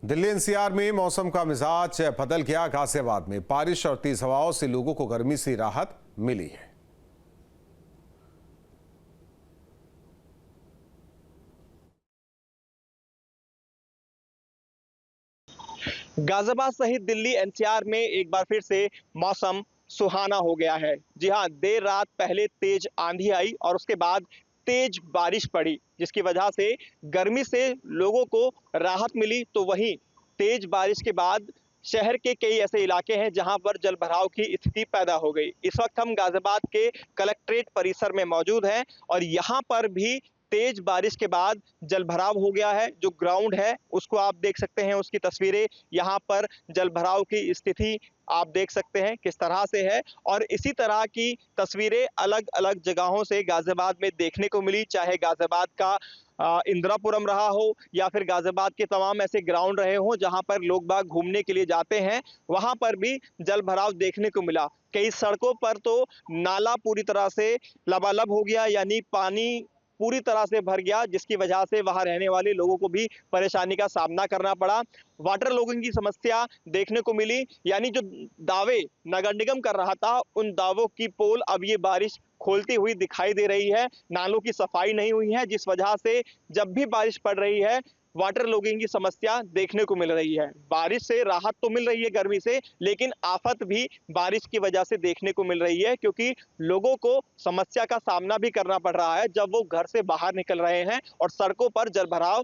Delhi NCR में मौसम का मिजाज बदल गया। गाजियाबाद में बारिश और तेज हवाओं से लोगों को गर्मी से राहत मिली है। गाजियाबाद सहित दिल्ली एनसीआर में एक बार फिर से मौसम सुहाना हो गया है। जी हां, देर रात पहले तेज आंधी आई और उसके बाद तेज बारिश पड़ी, जिसकी वजह से गर्मी से लोगों को राहत मिली। तो वहीं तेज बारिश के बाद शहर के कई ऐसे इलाके हैं जहां पर जलभराव की स्थिति पैदा हो गई। इस वक्त हम गाजियाबाद के कलेक्ट्रेट परिसर में मौजूद हैं और यहां पर भी तेज बारिश के बाद जलभराव हो गया है। जो ग्राउंड है उसको आप देख सकते हैं, उसकी तस्वीरें। यहाँ पर जलभराव की स्थिति आप देख सकते हैं किस तरह से है और इसी तरह की तस्वीरें अलग अलग जगहों से गाजियाबाद में देखने को मिली। चाहे गाजियाबाद का इंदिरापुरम रहा हो या फिर गाजियाबाद के तमाम ऐसे ग्राउंड रहे हों जहां पर लोग बाग घूमने के लिए जाते हैं, वहां पर भी जलभराव देखने को मिला। कई सड़कों पर तो नाला पूरी तरह से लबालब हो गया, यानी पानी पूरी तरह से भर गया, जिसकी वजह से वहां रहने वाले लोगों को भी परेशानी का सामना करना पड़ा। वाटर लॉगिंग की समस्या देखने को मिली, यानी जो दावे नगर निगम कर रहा था उन दावों की पोल अब ये बारिश खोलती हुई दिखाई दे रही है। नालों की सफाई नहीं हुई है, जिस वजह से जब भी बारिश पड़ रही है वाटर लॉगिंग की समस्या देखने को मिल रही है। बारिश से राहत तो मिल रही है गर्मी से, लेकिन आफत भी बारिश की वजह से देखने को मिल रही है, क्योंकि लोगों को समस्या का सामना भी करना पड़ रहा है जब वो घर से बाहर निकल रहे हैं और सड़कों पर जलभराव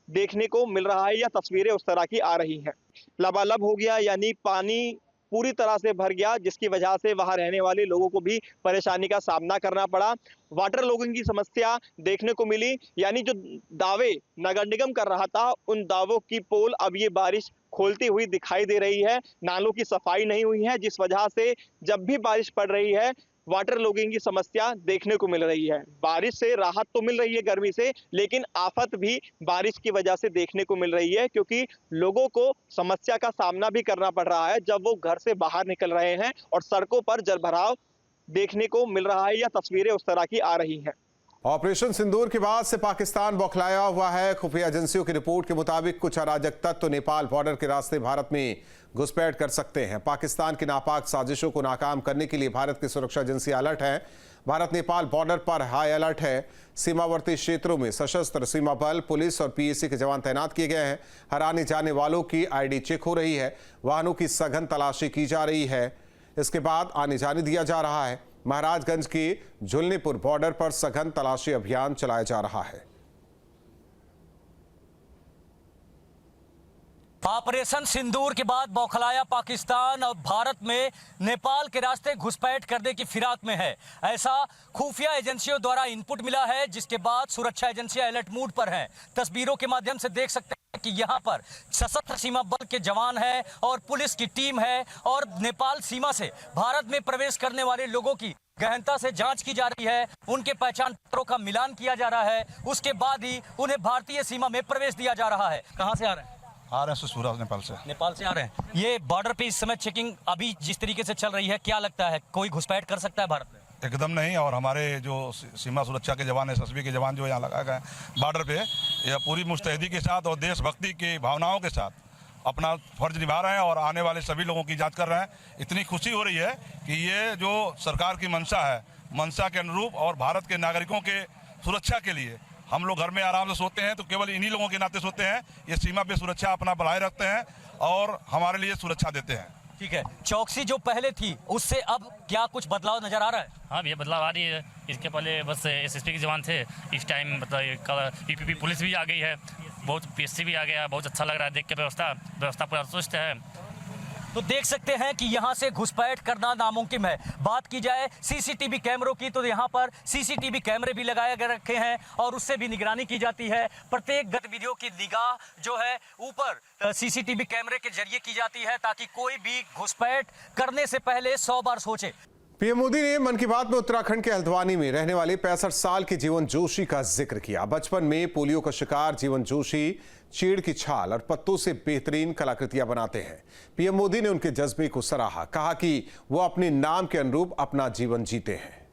देखने को मिल रहा है या तस्वीरें उस तरह की आ रही हैं। लबालब हो गया, यानी पानी पूरी तरह से भर गया, जिसकी वजह से वहां रहने वाले लोगों को भी परेशानी का सामना करना पड़ा। वाटर लॉगिंग की समस्या देखने को मिली, यानी जो दावे नगर निगम कर रहा था उन दावों की पोल अब ये बारिश खोलती हुई दिखाई दे रही है। नालों की सफाई नहीं हुई है, जिस वजह से जब भी बारिश पड़ रही है वाटर लॉगिंग की समस्या देखने को मिल रही है। बारिश से राहत तो मिल रही है गर्मी से, लेकिन आफत भी बारिश की वजह से देखने को मिल रही है, क्योंकि लोगों को समस्या का सामना भी करना पड़ रहा है जब वो घर से बाहर निकल रहे हैं और सड़कों पर जलभराव देखने को मिल रहा है या तस्वीरें उस तरह की आ रही हैं। ऑपरेशन सिंदूर के बाद से पाकिस्तान बौखलाया हुआ है। खुफिया एजेंसियों की रिपोर्ट के मुताबिक कुछ अराजक तत्व तो नेपाल बॉर्डर के रास्ते भारत में घुसपैठ कर सकते हैं। पाकिस्तान की नापाक साजिशों को नाकाम करने के लिए भारत की सुरक्षा एजेंसी अलर्ट है। भारत नेपाल बॉर्डर पर हाई अलर्ट है। सीमावर्ती क्षेत्रों में सशस्त्र सीमा बल, पुलिस और पीएसी के जवान तैनात किए गए हैं। हर आने जाने वालों की आईडी चेक हो रही है। वाहनों की सघन तलाशी की जा रही है। इसके बाद आने जाने दिया जा रहा है। महाराजगंज की झुलनीपुर बॉर्डर पर सघन तलाशी अभियान चलाया जा रहा है। ऑपरेशन सिंदूर के बाद बौखलाया पाकिस्तान और भारत में नेपाल के रास्ते घुसपैठ करने की फिराक में है, ऐसा खुफिया एजेंसियों द्वारा इनपुट मिला है, जिसके बाद सुरक्षा एजेंसियां अलर्ट मूड पर हैं। तस्वीरों के माध्यम से देख सकते हैं कि यहाँ पर सशस्त्र सीमा बल के जवान हैं और पुलिस की टीम है और नेपाल सीमा से भारत में प्रवेश करने वाले लोगों की गहनता से जांच की जा रही है। उनके पहचान पत्रों का मिलान किया जा रहा है, उसके बाद ही उन्हें भारतीय सीमा में प्रवेश दिया जा रहा है। कहाँ से आ रहे हैं? आ रहे हैं सूरत, नेपाल से आ रहे हैं। ये बॉर्डर पे इस समय चेकिंग अभी जिस तरीके से चल रही है, क्या लगता है कोई घुसपैठ कर सकता है भारत में? एकदम नहीं। और हमारे जो सीमा सुरक्षा के जवान, एसएसबी के जवान जो यहाँ लगाए गए बॉर्डर पे, यह पूरी मुस्तैदी के साथ और देशभक्ति की भावनाओं के साथ अपना फर्ज निभा रहे हैं और आने वाले सभी लोगों की जांच कर रहे हैं। इतनी खुशी हो रही है कि ये जो सरकार की मंशा है, मंशा के अनुरूप और भारत के नागरिकों के सुरक्षा के लिए हम लोग घर में आराम से सोते हैं तो केवल इन्हीं लोगों के नाते सोते हैं। ये सीमा पे सुरक्षा अपना बढ़ाए रखते हैं और हमारे लिए सुरक्षा देते हैं। ठीक है, चौकसी जो पहले थी उससे अब क्या कुछ बदलाव नजर आ रहा है? हाँ, ये बदलाव आ रही है। इसके पहले बस एसएसपी के जवान थे, इस टाइम मतलब पीपीपी पुलिस भी आ गई है, बहुत पीएससी भी आ गया। बहुत अच्छा लग रहा है देख के। व्यवस्था पूरा सुस्त है। तो देख सकते हैं कि यहाँ से घुसपैठ करना नामुमकिन है। बात की जाए सीसीटीवी कैमरों की, तो यहाँ पर सीसीटीवी कैमरे भी लगाए गए रखे हैं और उससे भी निगरानी की जाती है। प्रत्येक गतिविधियों की निगाह जो है ऊपर सीसीटीवी कैमरे के जरिए की जाती है, ताकि कोई भी घुसपैठ करने से पहले 100 बार सोचे। पीएम मोदी ने मन की बात में उत्तराखंड के हल्द्वानी में रहने वाले 65 साल के जीवन जोशी का जिक्र किया। बचपन में पोलियो का शिकार जीवन जोशी चीड़ की छाल और पत्तों से बेहतरीन कलाकृतियां बनाते हैं। पीएम मोदी ने उनके जज्बे को सराहा, कहा कि वो अपने नाम के अनुरूप अपना जीवन जीते हैं।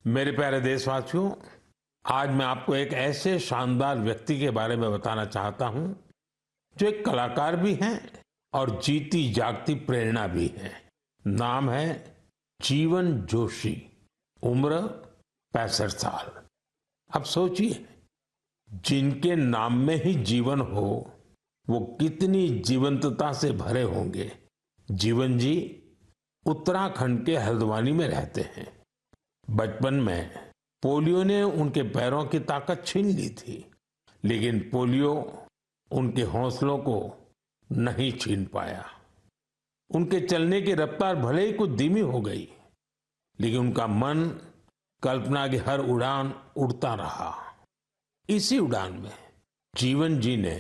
मेरे प्यारे देशवासियों, आज मैं आपको एक ऐसे शानदार व्यक्ति के बारे में बताना चाहता हूं जो एक कलाकार भी हैं और जीती जागती प्रेरणा भी है। नाम है जीवन जोशी, उम्र 65 साल। अब सोचिए, जिनके नाम में ही जीवन हो वो कितनी जीवंतता से भरे होंगे। जीवन जी उत्तराखंड के हल्द्वानी में रहते हैं। बचपन में पोलियो ने उनके पैरों की ताकत छीन ली थी, लेकिन पोलियो उनके हौसलों को नहीं छीन पाया। उनके चलने की रफ्तार भले ही कुछ धीमी हो गई, लेकिन उनका मन कल्पना की हर उड़ान उड़ता रहा। इसी उड़ान में जीवन जी ने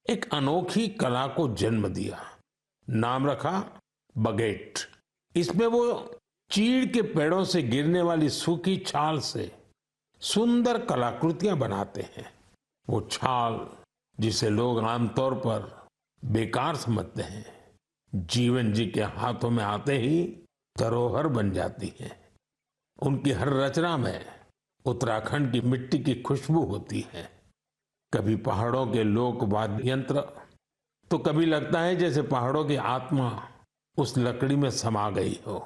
एक अनोखी कला को जन्म दिया। नाम रखा बगेट। इसमें वो चीड़ के पेड़ों से गिरने वाली सूखी छाल से सुंदर कलाकृतियां बनाते हैं। वो छाल जिसे लोग आमतौर पर बेकार समझते हैं, जीवन जी के हाथों में आते ही धरोहर बन जाती है। उनकी हर रचना में उत्तराखंड की मिट्टी की खुशबू होती है। कभी पहाड़ों के लोक वाद्य यंत्र, तो कभी लगता है जैसे पहाड़ों की आत्मा उस लकड़ी में समा गई हो।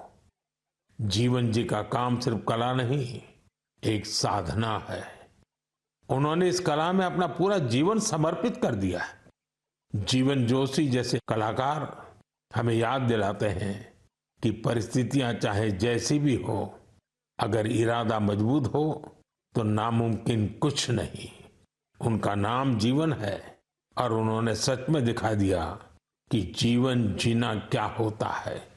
जीवन जी का काम सिर्फ कला नहीं, एक साधना है। उन्होंने इस कला में अपना पूरा जीवन समर्पित कर दिया है। जीवन जोशी जैसे कलाकार हमें याद दिलाते हैं कि परिस्थितियां चाहे जैसी भी हो, अगर इरादा मजबूत हो तो नामुमकिन कुछ नहीं। उनका नाम जीवन है और उन्होंने सच में दिखा दिया कि जीवन जीना क्या होता है।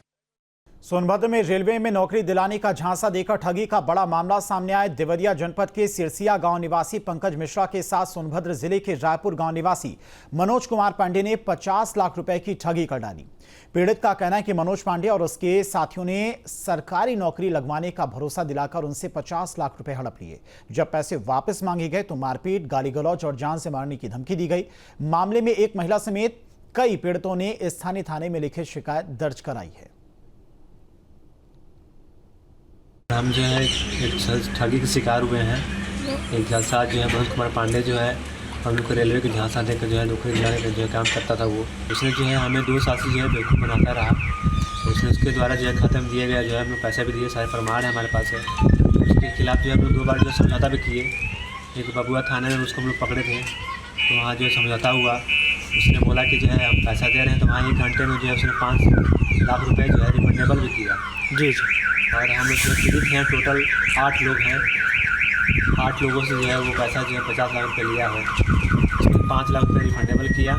सोनभद्र में रेलवे में नौकरी दिलाने का झांसा देकर ठगी का बड़ा मामला सामने आया। देवरिया जनपद के सिरसिया गांव निवासी पंकज मिश्रा के साथ सोनभद्र जिले के रायपुर गांव निवासी मनोज कुमार पांडे ने 50 लाख रुपए की ठगी कर डाली। पीड़ित का कहना है कि मनोज पांडे और उसके साथियों ने सरकारी नौकरी लगवाने का भरोसा दिलाकर उनसे 50 लाख रुपए हड़प लिए। जब पैसे वापस मांगे गए तो मारपीट, गाली गलौज और जान से मारने की धमकी दी गई। मामले में एक महिला समेत कई पीड़ितों ने स्थानीय थाने में लिखित शिकायत दर्ज कराई है। हम जो है एक ठगी के शिकार हुए हैं। एक जालसाज जो है मनोज कुमार पांडे जो है हम लोग को रेलवे के झांसा देकर जो है नौकरी दिलाने का जो है काम करता था। वो उसने जो है हमें 2 साल से जो है बेवकूफ़ बनाता रहा। उसने उसके द्वारा जो है खाते में दिए गए जो है हम लोग पैसे भी दिए, सारे प्रमाण है हमारे पास है। उसके खिलाफ जो है हम लोग 2 बार जो समझौता भी किए। एक बबुआ थाने में उसको हम लोग पकड़े थे, तो वहाँ जो समझौता हुआ। उसने बोला कि जो है हम पैसा दे रहे हैं, तो वहाँ 1 घंटे में जो है उसने 5 लाख रुपये जो है रिफंडेबल भी किया। जी जी। और हम लोग जो पीड़ित हैं टोटल 8 लोग हैं। 8 लोगों से जो है वो पैसा जो है 50 लाख रुपये लिया है। उसने 5 लाख रुपये रिफंडेबल किया।